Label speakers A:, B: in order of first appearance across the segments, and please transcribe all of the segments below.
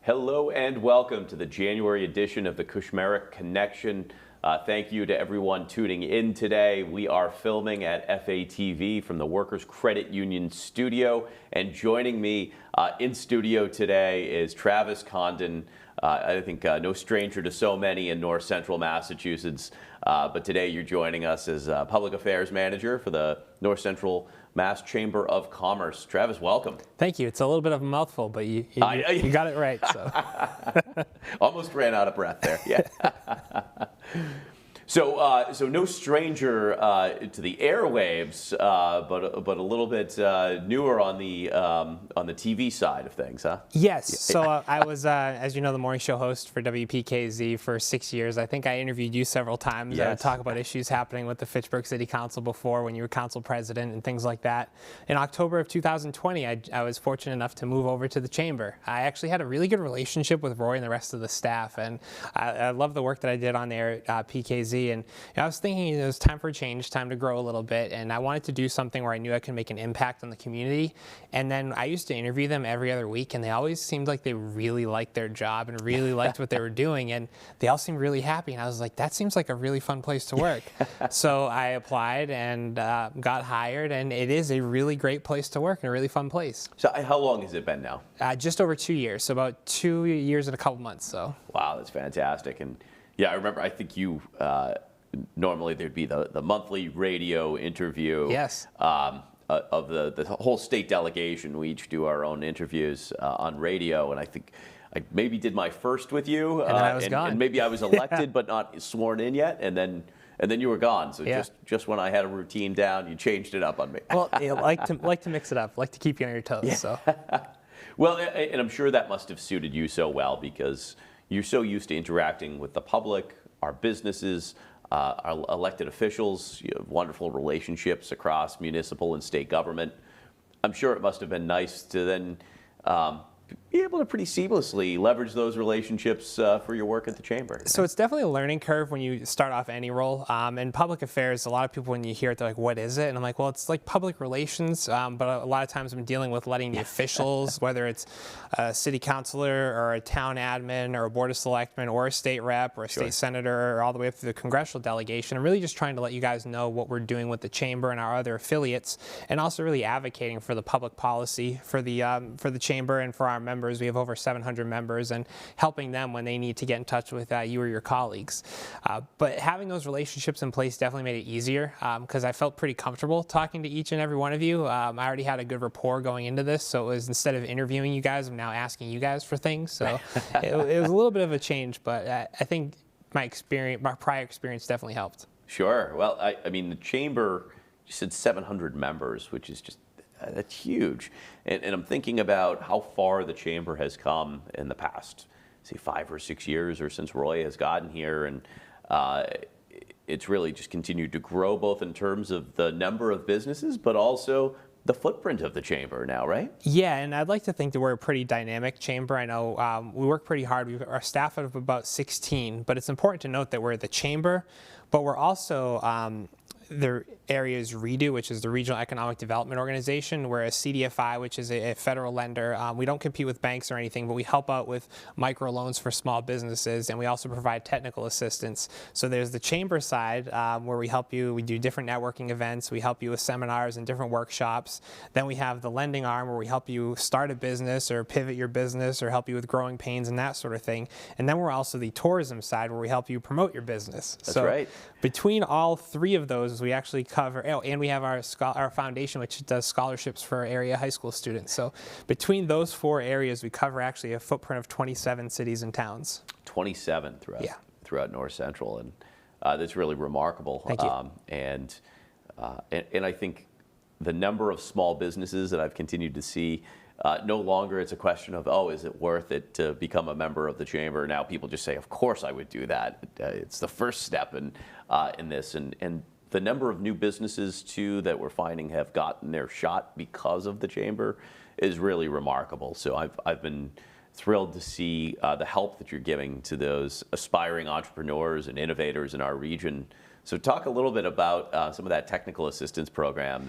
A: Hello and welcome to the January edition of the Kushmerek Connection. Thank you to everyone tuning in today. We are filming at FATV from the Workers Credit Union studio, and joining me in studio today is Travis Condon. I think no stranger to so many in North Central Massachusetts, but today you're joining us as Public Affairs Manager for the North Central Mass Chamber of Commerce. Travis, welcome.
B: Thank you. It's a little bit of a mouthful, but you got it right. So.
A: Almost ran out of breath there. Yeah. So no stranger to the airwaves, but a little bit newer on the TV side of things, huh?
B: Yes. So I was, as you know, the morning show host for WPKZ for 6 years. I think I interviewed you several times.
A: Yes.
B: I would talk about issues happening with the Fitchburg City Council before, when you were council president and things like that. In October of 2020, I was fortunate enough to move over to the chamber. I actually had a really good relationship with Roy and the rest of the staff, and I love the work that I did on there at PKZ. And I was thinking it was time for a change, time to grow a little bit, and I wanted to do something where I knew I could make an impact on the community. And then I used to interview them every other week, and they always seemed like they really liked their job and really liked what they were doing, and they all seemed really happy. And I was like, that seems like a really fun place to work. So I applied and got hired, and it is a really great place to work and a really fun place.
A: So how long has it been now?
B: Just over 2 years, so about 2 years and a couple months. So.
A: Wow, that's fantastic. And yeah, I remember, I think you, normally there'd be the monthly radio interview.
B: Yes.
A: Of the whole state delegation. We each do our own interviews on radio, and I think I maybe did my first with you.
B: And then I was gone.
A: And maybe I was elected but not sworn in yet, and then you were gone. So
B: yeah.
A: just when I had a routine down, you changed it up on me.
B: Well, I like to mix it up, like to keep you on your toes. Yeah. So.
A: Well, and I'm sure that must have suited you so well, because you're so used to interacting with the public, our businesses, our elected officials. You have wonderful relationships across municipal and state government. I'm sure it must have been nice to then be able to pretty seamlessly leverage those relationships for your work at the chamber.
B: So it's definitely a learning curve when you start off any role. In public affairs, a lot of people, when you hear it, they're like, what is it? And I'm like, well, it's like public relations, but a lot of times I'm dealing with letting the officials, whether it's a city councilor or a town admin or a board of selectmen or a state rep or a state senator or all the way up through the congressional delegation, I'm really just trying to let you guys know what we're doing with the chamber and our other affiliates, and also really advocating for the public policy for the chamber and for our members. We have over 700 members, and helping them when they need to get in touch with you or your colleagues. But having those relationships in place definitely made it easier, because I felt pretty comfortable talking to each and every one of you. I already had a good rapport going into this, so it was, instead of interviewing you guys, I'm now asking you guys for things. So it was a little bit of a change, but I think my prior experience definitely helped.
A: Sure. Well, I mean, the chamber, you said 700 members, which is just, that's huge. And I'm thinking about how far the chamber has come in the past, say, 5 or 6 years, or since Roy has gotten here. And it's really just continued to grow, both in terms of the number of businesses, but also the footprint of the chamber now, right?
B: Yeah, and I'd like to think that we're a pretty dynamic chamber. I know we work pretty hard. Our staff of about 16, but it's important to note that we're the chamber, but we're also the area's REDO, which is the Regional Economic Development Organization. We're a CDFI, which is a federal lender. We don't compete with banks or anything, but we help out with microloans for small businesses, and we also provide technical assistance. So there's the chamber side, where we help you. We do different networking events. We help you with seminars and different workshops. Then we have the lending arm, where we help you start a business or pivot your business or help you with growing pains and that sort of thing. And then we're also the tourism side, where we help you promote your business.
A: That's right.
B: Between all three of those, we actually cover, and we have our foundation, which does scholarships for area high school students. So between those 4 areas, we cover actually a footprint of 27 cities and towns. 27 throughout North Central, and that's really remarkable. Thank you.
A: And I think the number of small businesses that I've continued to see, no longer it's a question of, oh, is it worth it to become a member of the chamber? Now people just say, of course I would do that. It's the first step in this, and the number of new businesses, too, that we're finding have gotten their shot because of the chamber is really remarkable. So I've been thrilled to see the help that you're giving to those aspiring entrepreneurs and innovators in our region. So talk a little bit about some of that technical assistance program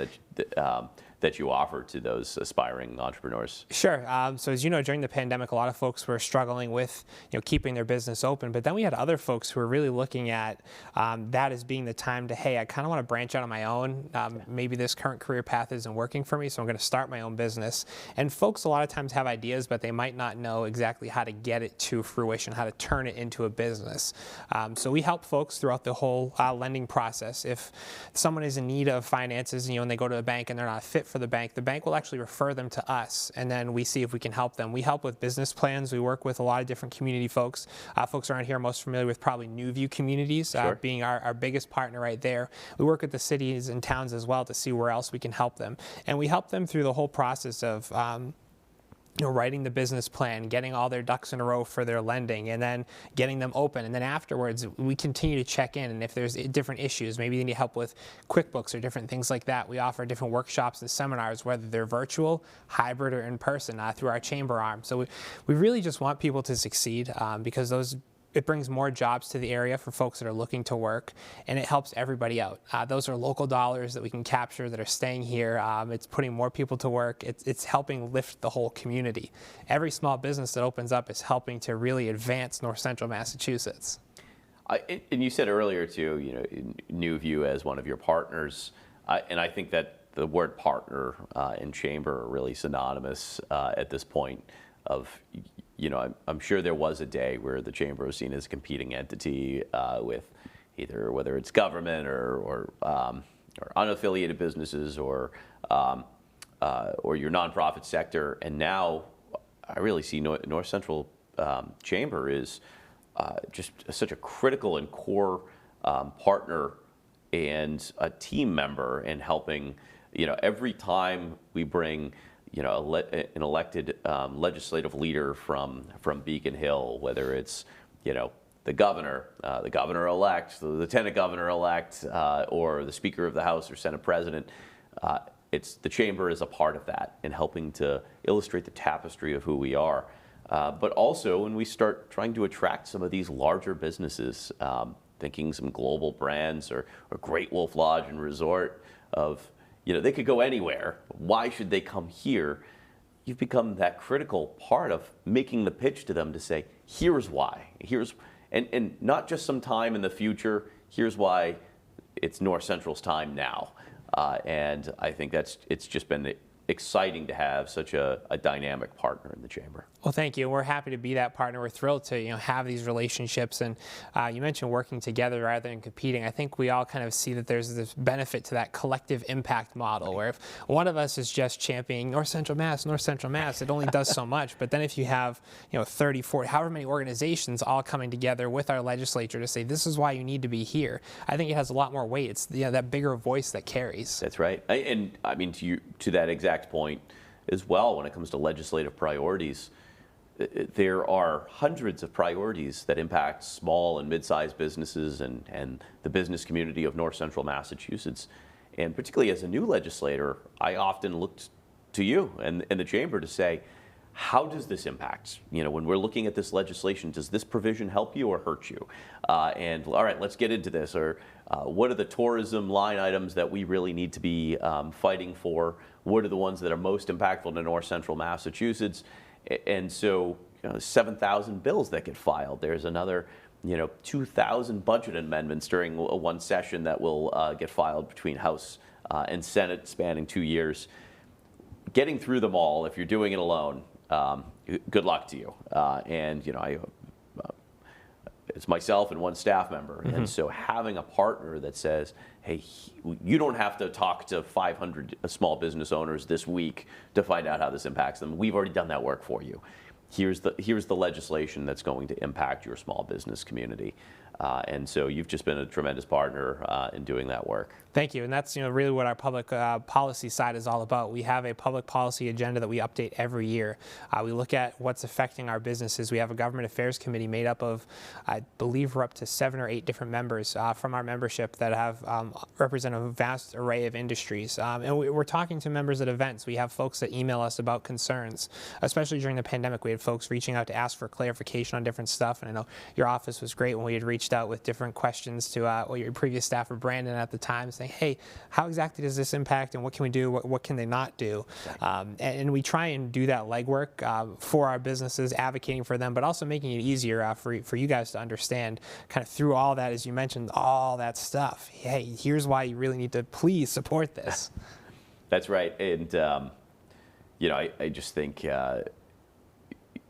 A: that you offer to those aspiring entrepreneurs?
B: Sure. So as you know, during the pandemic, a lot of folks were struggling with keeping their business open. But then we had other folks who were really looking at that as being the time to, hey, I kind of want to branch out on my own. Maybe this current career path isn't working for me, so I'm going to start my own business. And folks a lot of times have ideas, but they might not know exactly how to get it to fruition, how to turn it into a business. So we help folks throughout the whole lending process. If someone is in need of finances, and they go to a bank and they're not fit for the bank will actually refer them to us, and then we see if we can help them. We help with business plans. We work with a lot of different community folks. Folks around here are most familiar with probably New View Communities,
A: Sure.
B: being our biggest partner right there. We work with the cities and towns as well to see where else we can help them. And we help them through the whole process of writing the business plan, getting all their ducks in a row for their lending, and then getting them open. And then afterwards, we continue to check in. And if there's different issues, maybe they need help with QuickBooks or different things like that, we offer different workshops and seminars, whether they're virtual, hybrid, or in person through our chamber arm. So we really just want people to succeed because it brings more jobs to the area for folks that are looking to work, and it helps everybody out. Those are local dollars that we can capture that are staying here. It's putting more people to work. It's helping lift the whole community. Every small business that opens up is helping to really advance North Central Massachusetts.
A: And you said earlier too, New View as one of your partners, and I think that the word partner and chamber are really synonymous at this point. I'm sure there was a day where the chamber was seen as a competing entity with either whether it's government or unaffiliated businesses or your nonprofit sector, and now I really see North Central Chamber is just such a critical and core partner and a team member in helping. Every time we bring an elected legislative leader from Beacon Hill, whether it's the governor-elect, the lieutenant governor-elect, or the Speaker of the House or Senate President, the chamber is a part of that in helping to illustrate the tapestry of who we are. But also when we start trying to attract some of these larger businesses, thinking some global brands or Great Wolf Lodge and Resort of they could go anywhere. Why should they come here? You've become that critical part of making the pitch to them to say, here's why. And not just some time in the future. Here's why it's North Central's time now. And I think it's just been exciting to have such a dynamic partner in the chamber.
B: Well, thank you. We're happy to be that partner. We're thrilled to have these relationships. And you mentioned working together rather than competing. I think we all kind of see that there's this benefit to that collective impact model, where if one of us is just championing North Central Mass, it only does so much. But then if you have 30, 40, however many organizations all coming together with our legislature to say this is why you need to be here, I think it has a lot more weight. It's that bigger voice that carries.
A: That's right. And I mean to that exact point as well, when it comes to legislative priorities, there are hundreds of priorities that impact small and mid-sized businesses and the business community of North Central Massachusetts. And particularly as a new legislator, I often looked to you and the chamber to say, how does this impact? When we're looking at this legislation, does this provision help you or hurt you? And all right, let's get into this. Or what are the tourism line items that we really need to be fighting for? What are the ones that are most impactful to North Central Massachusetts? And so 7,000 bills that get filed. There's another 2,000 budget amendments during one session that will get filed between House and Senate spanning 2 years. Getting through them all, if you're doing it alone, good luck to you. It's myself and one staff member. Mm-hmm. And so having a partner that says, hey, you don't have to talk to 500 small business owners this week to find out how this impacts them. We've already done that work for you. Here's the legislation that's going to impact your small business community. And so you've just been a tremendous partner in doing that work.
B: Thank you. And that's really what our public policy side is all about. We have a public policy agenda that we update every year. We look at what's affecting our businesses. We have a government affairs committee made up of, I believe we're up to 7 or 8 different members from our membership that have represent a vast array of industries. And we're talking to members at events. We have folks that email us about concerns, especially during the pandemic. We had folks reaching out to ask for clarification on different stuff. And I know your office was great when we had reached out with different questions to your previous staffer, Brandon, at the time, saying, hey, how exactly does this impact and what can we do, what can they not do? And we try and do that legwork for our businesses, advocating for them, but also making it easier for you guys to understand kind of through all that, as you mentioned, all that stuff. Hey, here's why you really need to please support this.
A: That's right. And, I just think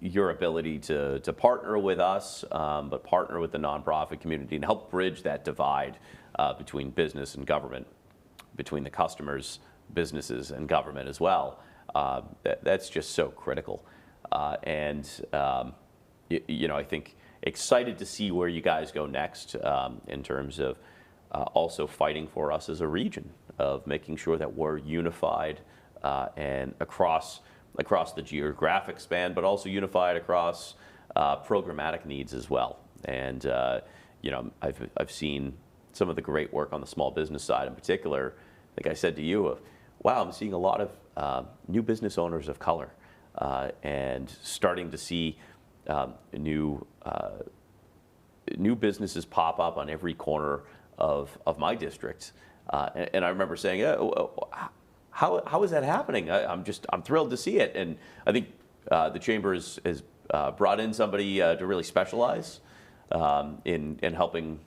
A: your ability to partner with us, but partner with the nonprofit community and help bridge that divide between business and government, between the customers, businesses, and government as well. That's just so critical. I think excited to see where you guys go next in terms of also fighting for us as a region, of making sure that we're unified and across the geographic span, but also unified across programmatic needs as well. And I've seen some of the great work on the small business side in particular. I think I said to you, wow, I'm seeing a lot of new business owners of color and starting to see new businesses pop up on every corner of my district. And I remember saying, how is that happening? I'm thrilled to see it. And I think the Chamber has brought in somebody to really specialize in helping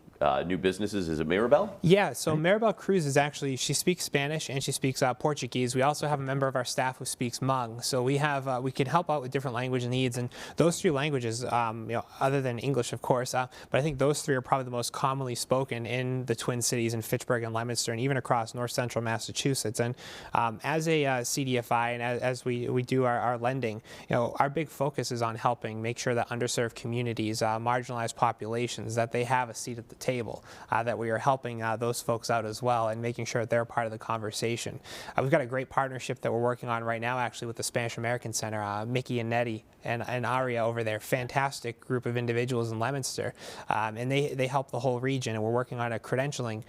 A: new businesses. Is it Mirabel?
B: Yeah, so Mirabel Cruz is actually, she speaks Spanish and she speaks Portuguese. We also have a member of our staff who speaks Hmong. So we can help out with different language needs, and those three languages, other than English, of course, but I think those three are probably the most commonly spoken in the Twin Cities, in Fitchburg and Leominster, and even across north central Massachusetts. And as a CDFI and as we do our lending, our big focus is on helping make sure that underserved communities, marginalized populations, that they have a seat at the table, that we are helping those folks out as well and making sure that they're part of the conversation. We've got a great partnership that we're working on right now, actually, with the Spanish American Center. Mickey and Nettie and Aria over there, fantastic group of individuals in Leominster, and they help the whole region, and we're working on a credentialing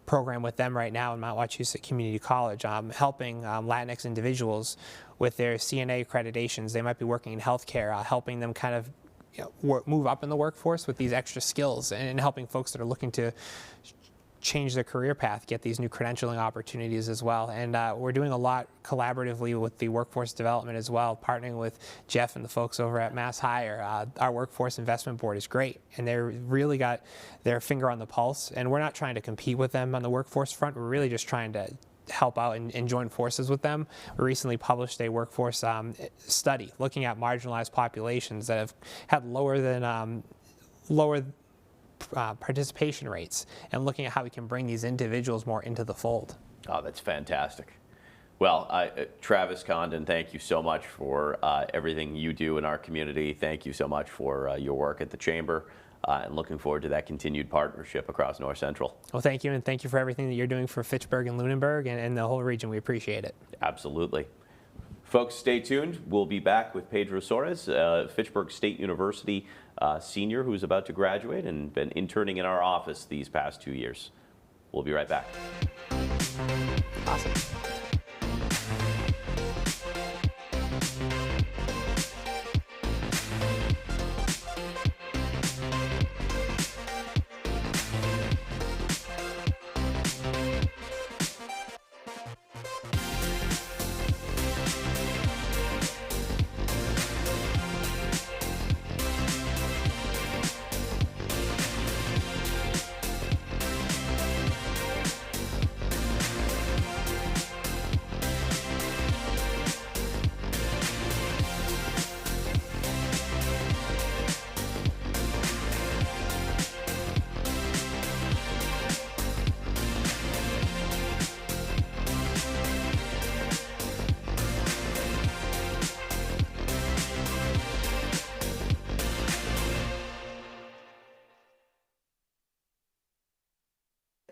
B: program with them right now in Mount Wachusett Community College, helping Latinx individuals with their CNA accreditations. They might be working in healthcare, helping them kind of move up in the workforce with these extra skills, and helping folks that are looking to change their career path get these new credentialing opportunities as well. And we're doing a lot collaboratively with the workforce development as well, partnering with Jeff and the folks over at Mass Hire. Our workforce investment board is great, and they're really got their finger on the pulse, and we're not trying to compete with them on the workforce front. We're really just trying to help out and join forces with them. We recently published a workforce study looking at marginalized populations that have had lower participation rates, and looking at how we can bring these individuals more into the fold.
A: Oh, that's fantastic. Well, Travis Condon, thank you so much for everything you do in our community. Thank you so much for your work at the Chamber. And looking forward to that continued partnership across North Central.
B: Well, thank you, and thank you for everything that you're doing for Fitchburg and Lunenburg and the whole region. We appreciate it.
A: Absolutely. Folks, stay tuned. We'll be back with Pedro Soares, Fitchburg State University senior who's about to graduate and been interning in our office these past 2 years. We'll be right back.
B: Awesome.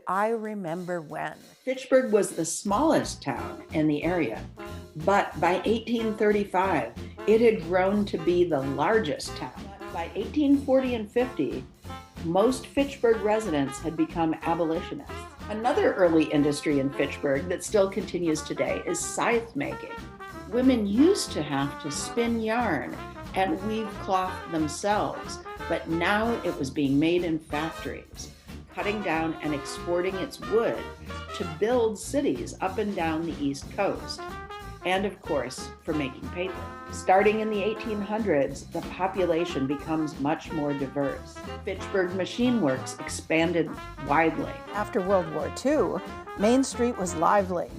C: I remember when. Fitchburg was the smallest town in the area, but by 1835, it had grown to be the largest town. By 1840 and 50, most Fitchburg residents had become abolitionists. Another early industry in Fitchburg that still continues today is scythe making. Women used to have to spin yarn and weave cloth themselves, but now it was being made in factories, cutting down and exporting its wood to build cities up and down the East Coast, and of course, for making paper. Starting in the 1800s, the population becomes much more diverse. Fitchburg Machine Works expanded widely.
D: After World War II, Main Street was lively.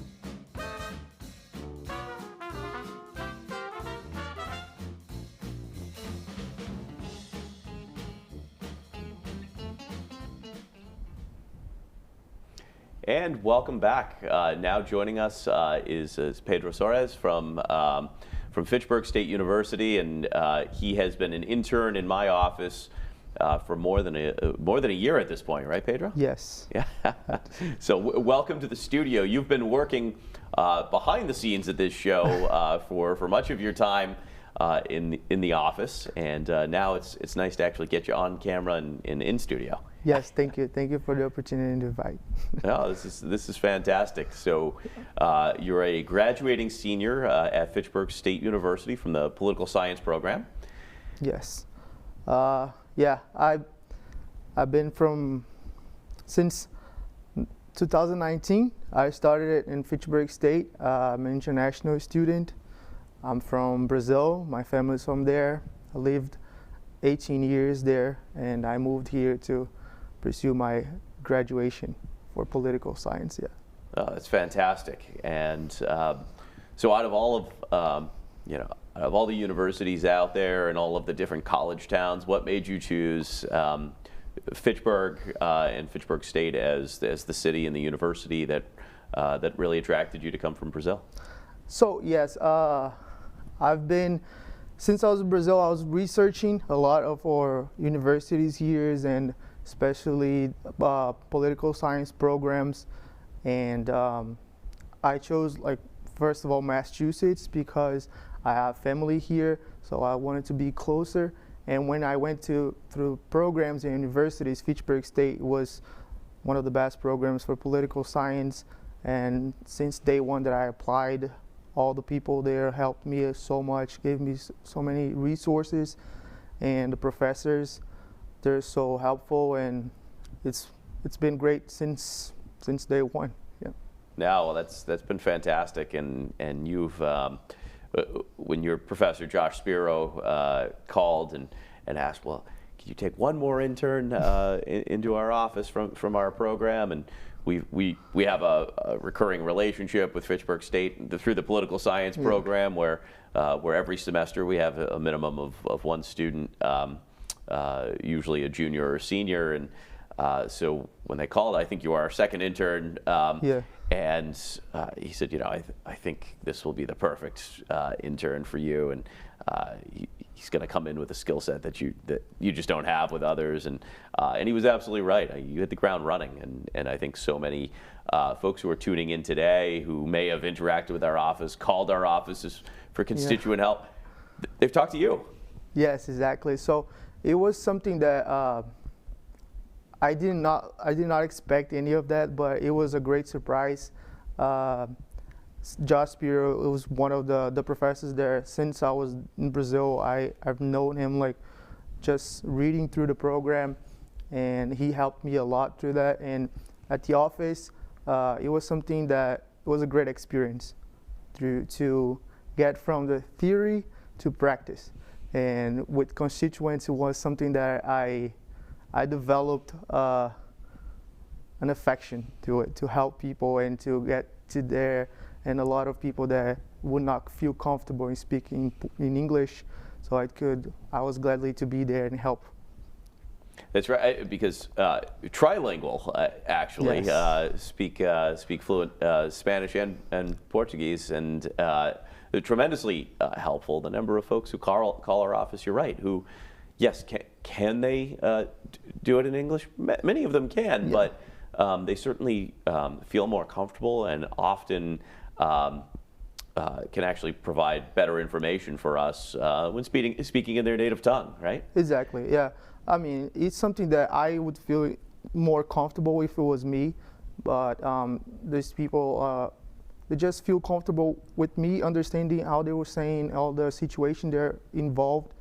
A: And welcome back. Now joining us is Pedro Soares from Fitchburg State University, and he has been an intern in my office for more than a year at this point, right, Pedro?
E: Yes.
A: Yeah. So welcome to the studio. You've been working behind the scenes at this show for much of your time in the office, and now it's nice to actually get you on camera and in studio.
E: Yes, thank you. Thank you for the opportunity to invite.
A: No, this is fantastic. So you're a graduating senior at Fitchburg State University from the political science program.
E: Yes. Yeah, I've been since 2019. I started in Fitchburg State. I'm an international student. I'm from Brazil. My family's from there. I lived 18 years there, and I moved here to pursue my graduation for political science. Yeah.
A: Oh, that's fantastic. And so, out of all of out of all the universities out there and all of the different college towns, what made you choose Fitchburg and Fitchburg State as the city and the university that really attracted you to come from Brazil?
E: So yes, since I was in Brazil, I was researching a lot of our universities here, and especially political science programs, and I chose, first of all, Massachusetts because I have family here, so I wanted to be closer. And when I went through programs in universities, Fitchburg State was one of the best programs for political science, and since day one that I applied, all the people there helped me so much, gave me so many resources, and the professors, they're so helpful, and it's been great since day one. Yeah.
A: Yeah, well, that's been fantastic, and you've when your professor Josh Spiro called and asked, well, can you take one more intern into our office from our program? And we have a recurring relationship with Fitchburg State through the political science program, where every semester we have a minimum of one student, usually a junior or a senior, and so when they called, I think you are our second intern, and he said, I think this will be the perfect intern for you, and he's going to come in with a skill set that you just don't have with others, and he was absolutely right. You hit the ground running, and I think so many folks who are tuning in today who may have interacted with our office, called our offices for constituent help, they've talked to you. Yes,
E: exactly. So it was something that I did not expect any of that, but it was a great surprise. Josh Spiro was one of the professors there. Since I was in Brazil, I've known him just reading through the program, and he helped me a lot through that. And at the office, it was something that was a great experience to get from the theory to practice. And with constituents, it was something that I developed an affection to it, to help people and to get to there. And a lot of people that would not feel comfortable in speaking in English, so I was gladly to be there and help.
A: That's right, because trilingual actually, yes. Speak fluent Spanish and Portuguese, and they're tremendously helpful. The number of folks who call our office, you're right, who, yes, can they do it in English? Many of them can, but they certainly feel more comfortable, and often can actually provide better information for us when speaking in their native tongue, right?
E: Exactly, yeah. I mean, it's something that I would feel more comfortable if it was me, but these people, they just feel comfortable with me understanding how they were saying, all the situation they're involved,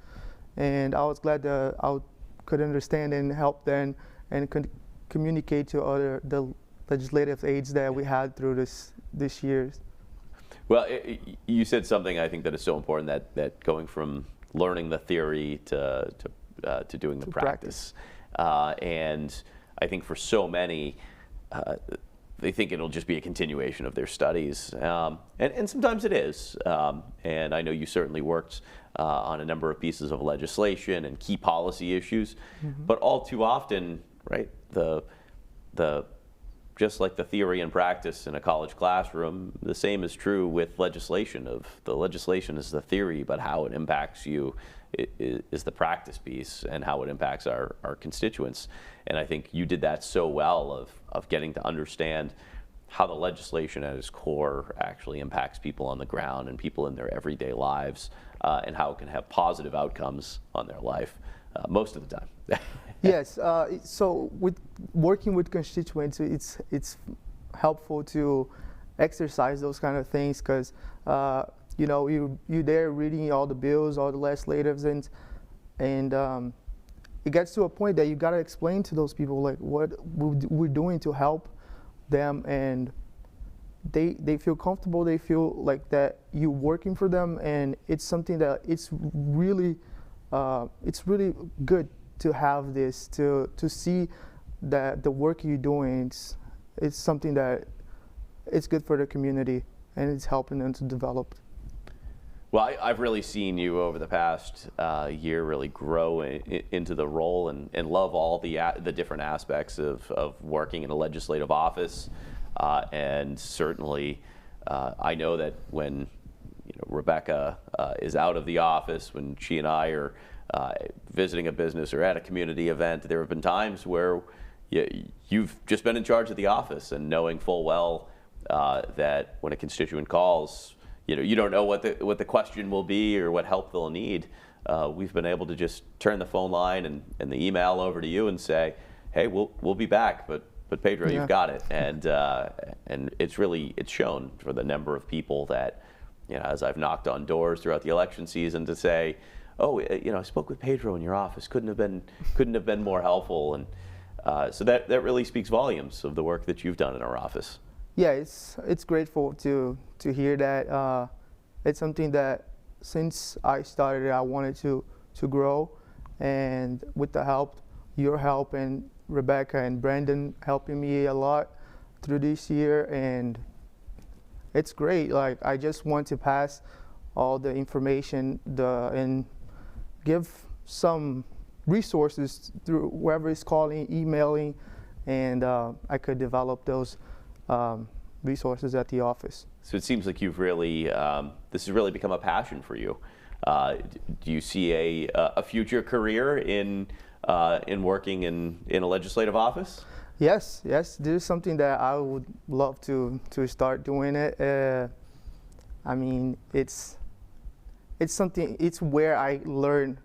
E: and I was glad that I could understand and help them and could communicate to the legislative aides that we had through this year.
A: Well, you said something I think that is so important, that going from learning the theory to doing the practice. And I think for so many, they think it'll just be a continuation of their studies. And sometimes it is. And I know you certainly worked on a number of pieces of legislation and key policy issues. Mm-hmm. But all too often, right, just like the theory and practice in a college classroom, the same is true with legislation. The legislation is the theory, but how it impacts you is the practice piece, and how it impacts our constituents. And I think you did that so well of getting to understand how the legislation at its core actually impacts people on the ground and people in their everyday lives, and how it can have positive outcomes on their life most of the time.
E: Yes, so with working with constituents, it's helpful to exercise those kind of things, because you know, you're there reading all the bills, all the legislatives, and it gets to a point that you got to explain to those people like what we're doing to help them, and they feel comfortable, they feel like that you're working for them, and it's something that it's really good to have this, to see that the work you're doing, it's something that it's good for the community, and it's helping them to develop.
A: Well, I've really seen you over the past year really grow into the role and love all the different aspects of working in a legislative office. And certainly, I know that when Rebecca is out of the office, when she and I are visiting a business or at a community event, there have been times where you've just been in charge of the office, and knowing full well that when a constituent calls, you don't know what the question will be or what help they'll need. We've been able to just turn the phone line and the email over to you and say, hey, we'll be back, but Pedro, you've got it. And it's shown for the number of people that, as I've knocked on doors throughout the election season to say, oh, I spoke with Pedro in your office, couldn't have been more helpful. And so that really speaks volumes of the work that you've done in our office.
E: Yeah, it's grateful to hear that. It's something that since I started, I wanted to grow, and with the help, your help, and Rebecca and Brandon helping me a lot through this year, and it's great. Like, I just want to pass all the information and give some resources through whoever is calling, emailing, and I could develop those resources at the office.
A: So it seems like you've really, this has really become a passion for you. Do you see a future career in working in a legislative office?
E: Yes, this is something that I would love to start doing it. I mean, it's where I learn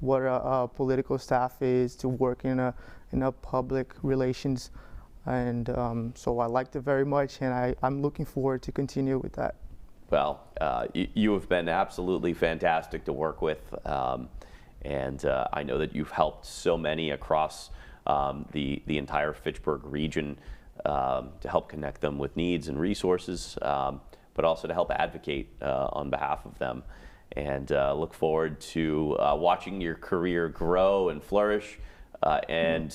E: what a political staff is, to work in a public relations. And so I liked it very much, and I'm looking forward to continue with that.
A: Well, you have been absolutely fantastic to work with, and I know that you've helped so many across the entire Fitchburg region to help connect them with needs and resources, but also to help advocate on behalf of them. And look forward to watching your career grow and flourish, and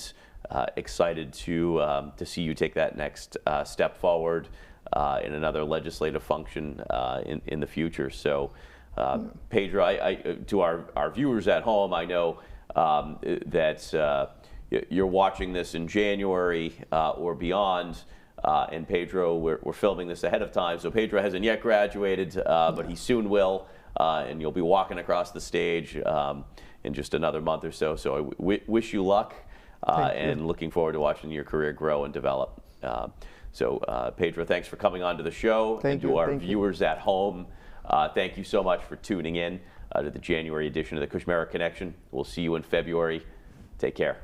A: excited to see you take that next step forward in another legislative function in the future. So, Pedro, to our viewers at home, I know that you're watching this in January or beyond, and Pedro, we're filming this ahead of time, so Pedro hasn't yet graduated, but he soon will, and you'll be walking across the stage in just another month or so. So I wish you luck. And looking forward to watching your career grow and develop. So Pedro, thanks for coming on to the show. And to our viewers at home, thank you so much for tuning in to the January edition of the Kushmerek Connection. We'll see you in February. Take care.